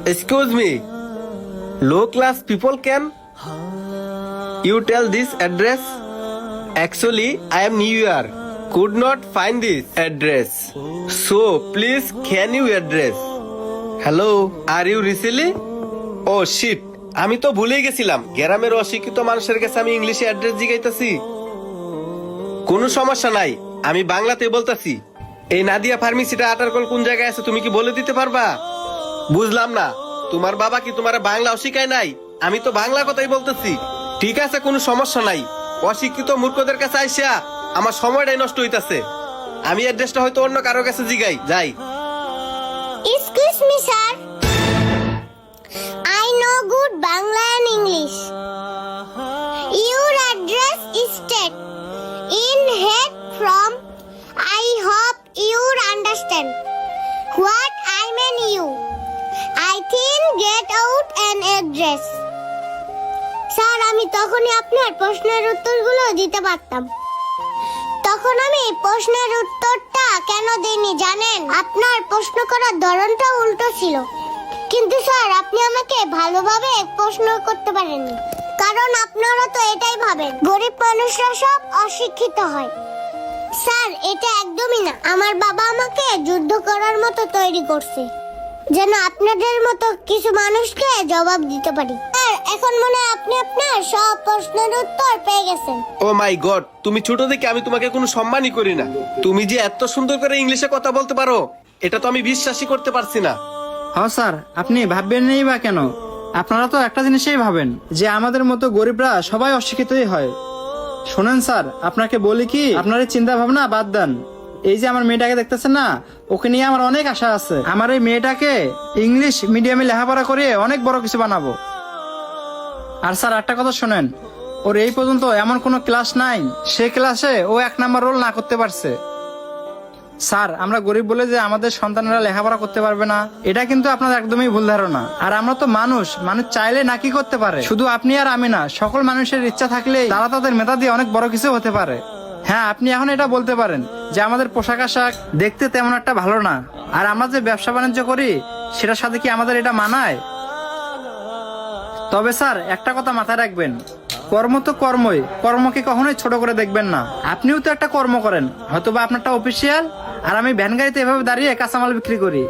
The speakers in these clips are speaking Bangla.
Excuse me, low class people can you tell this address? Actually, I am new here. Could not find this address. So, please can you address? Hello, are you Risili? Oh shit, আমি তো ভুলে গেছিলাম গ্রামের অশিক্ষিত মানুষের কাছে আমি ইংলিশে অ্যাড্রেস জিগাইতাছি। কোনো সমস্যা নাই, আমি বাংলাতে বলতাছি। এই নাদিয়া ফার্মেসিটা আটারকল কোন জায়গায় আছে তুমি কি বলে দিতে পারবা? বুঝলাম না, তোমার বাবা কি তোমার বাংলা শিখায় নাই? আমি তো বাংলা কথাই বলতেছি। ঠিক আছে, কোনো সমস্যা নাই। অশিক্ষিত মূর্খদের কাছে আইসা আমার সময়টাই নষ্ট হইতাছে। আমি অ্যাড্রেসটা হয়তো অন্য কারো কাছে জিগাই যাই। Excuse me, sir. I know good Bangla and English. Your address is state in head from. I hope you understand what I mean. You, I think get out an address. Sir, আমি তখনই আপনার প্রশ্নের উত্তরগুলো দিতে পারতাম। তখন আমি প্রশ্নের উত্তরটা কেন দেইনি জানেন? আপনার প্রশ্ন করার ধরনটা উল্টো ছিল। কিন্তু স্যার, আপনি আমাকে ভালোভাবে প্রশ্ন করতে পারেননি, কারণ আপনারা তো এটাই ভাবেন গরিব মানুষরা সব অশিক্ষিত হয়। স্যার, এটা একদমই না। আমার বাবা আমাকে যুদ্ধ করার মতো তৈরি করছে, যেন আপনাদের মতো কিছু মানুষকে জবাব দিতে পারি। স্যার, এখন মনে হয় আপনি আপনার সব প্রশ্নের উত্তর পেয়ে গেছেন। ও মাই গড, তুমি ছোট থেকে আমি তোমাকে কোনো সম্মানই করি না। তুমি যে এত সুন্দর করে ইংলিশে কথা বলতে পারো, এটা তো আমি বিশ্বাসই করতে পারছি না। হ্যাঁ স্যার, আপনি ভাববেন নেই বা কেন? আপনারা তো একটা জিনিসই ভাবেন যে আমাদের মতো গরিবরা সবাই অশিক্ষিতই হয়। শোনেন স্যার, আপনাকে বলি কি, আপনার এই চিন্তা ভাবনা বাদ দেন। এই যে আমার মেয়েটাকে দেখতেছেন না, ওকে নিয়ে আমার অনেক আশা আছে। আমার এই মেয়েটাকে ইংলিশ মিডিয়ামে লেখাপড়া করে অনেক বড় কিছু বানাবো। আর স্যার, একটা কথা শোনেন, ওর এই পর্যন্ত এমন কোনো ক্লাস নাই সে ক্লাসে ও 1 নাম্বার রোল না করতে পারছে। স্যার, আমরা গরিব বলে যে আমাদের সন্তানেরা লেখাপড়া করতে পারবে না, এটা কিন্তু আপনার একদমই ভুল ধারণা। আর আমরা তো মানুষ চাইলে না কি করতে পারে। শুধু আপনি আর আমি না, সকল মানুষের ইচ্ছা থাকলে তারা তাদের মেধা দিয়ে অনেক বড় কিছু হতে পারে। হ্যাঁ, আপনি এখন এটা বলতে পারেন যে আমাদের পোশাক আশাক দেখতে তেমন একটা ভালো না, আর আমরা যে ব্যবসা বাণিজ্য করি সেটার সাথে কি আমাদের এটা মানায়? তবে স্যার, একটা কথা মাথায় রাখবেন, কর্ম তো কর্মই, কর্মকে কখনোই ছোট করে দেখবেন না। আপনিও তো একটা কর্ম করেন, হয়তোবা আপনারটা অফিসিয়াল, আর আমি ভ্যান গাড়িতে এভাবে দাঁড়িয়ে কাঁচামাল বিক্রি করি।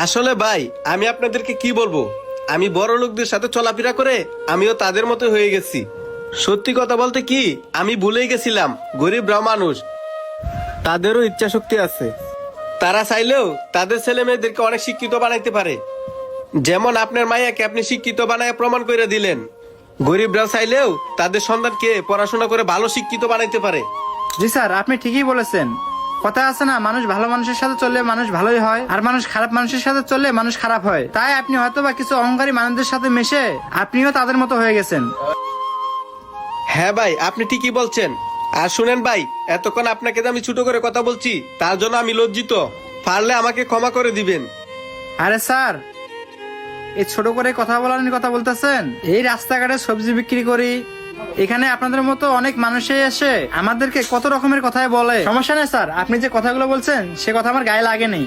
আসলে ভাই, আমি আপনাদেরকে কি বলবো, আমি বড় লোকদের সাথে চলাফেরা করে আমিও তাদের মতো হয়ে গেছি। সত্যি কথা বলতে কি, আমি ভুলেই গেছিলাম গরিবরা মানুষ, তাদেরও ইচ্ছা শক্তি আছে। তারা চাইলেও তাদের ছেলে মেয়েদেরকে অনেক শিক্ষিত বানাইতে পারে। যেমন আপনার মাইয়াকে আপনি শিক্ষিত বানায় প্রমাণ করে দিলেন। গরিবরা চাইলেও তাদের সন্তানকে পড়াশোনা করে ভালো শিক্ষিত বানাইতে পারে। জি স্যার, আপনি ঠিকই বলেছেন। কথা আছে না, মানুষ ভালো মানুষের সাথে চললে মানুষ ভালোই হয়, আর মানুষ খারাপ মানুষের সাথে চললে মানুষ খারাপ হয়। তাই আপনি হয়তোবা কিছু অহংকারী মানুষদের সাথে মিশে আপনিও তাদের মতো হয়ে গেছেন। হ্যাঁ ভাই, আপনি ঠিকই বলছেন। আর শুনেন ভাই, এতক্ষণ আপনাকে যে আমি ছোট করে কথা বলছি তার জন্য আমি লজ্জিত, পারলে আমাকে ক্ষমা করে দিবেন। আরে স্যার, এই ছোট করে কথা বলার কথা বলতেছেন? এই রাস্তাঘাটে সবজি বিক্রি করি, এখানে আপনাদের মতো অনেক মানুষই এসে আমাদেরকে কত রকমের কথাই বলে। সমস্যা নেই স্যার, আপনি যে কথাগুলো বলছেন সে কথা আমার গায়ে লাগেনি।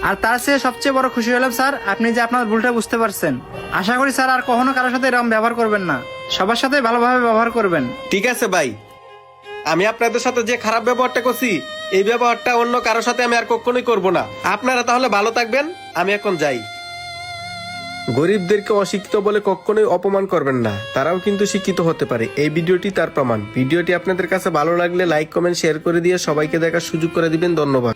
আর তার চেয়ে সবচেয়ে বড় খুশি হলাম স্যার, আপনি যে আপনার ভুলটা বুঝতে পারছেন। আশা করি স্যার আর কখনো কারোর সাথে এরকম ব্যবহার করবেন না, সবার সাথে ভালোভাবে ব্যবহার করবেন। ঠিক আছে ভাই, আমি আপনাদের সাথে যে খারাপ ব্যবহারটা করছি এই ব্যবহারটা অন্য কারোর সাথে আমি আর কখনোই করব না। আপনারা তাহলে ভালো থাকবেন, আমি এখন যাই। গরিবদেরকে অশিক্ষিত বলে কখনোই অপমান করবেন না, তারাও কিন্তু শিক্ষিত হতে পারে। এই ভিডিওটি তার প্রমাণ। ভিডিওটি আপনাদের কাছে ভালো লাগলে লাইক কমেন্ট শেয়ার করে দিয়ে সবাইকে দেখার সুযোগ করে দিবেন। ধন্যবাদ।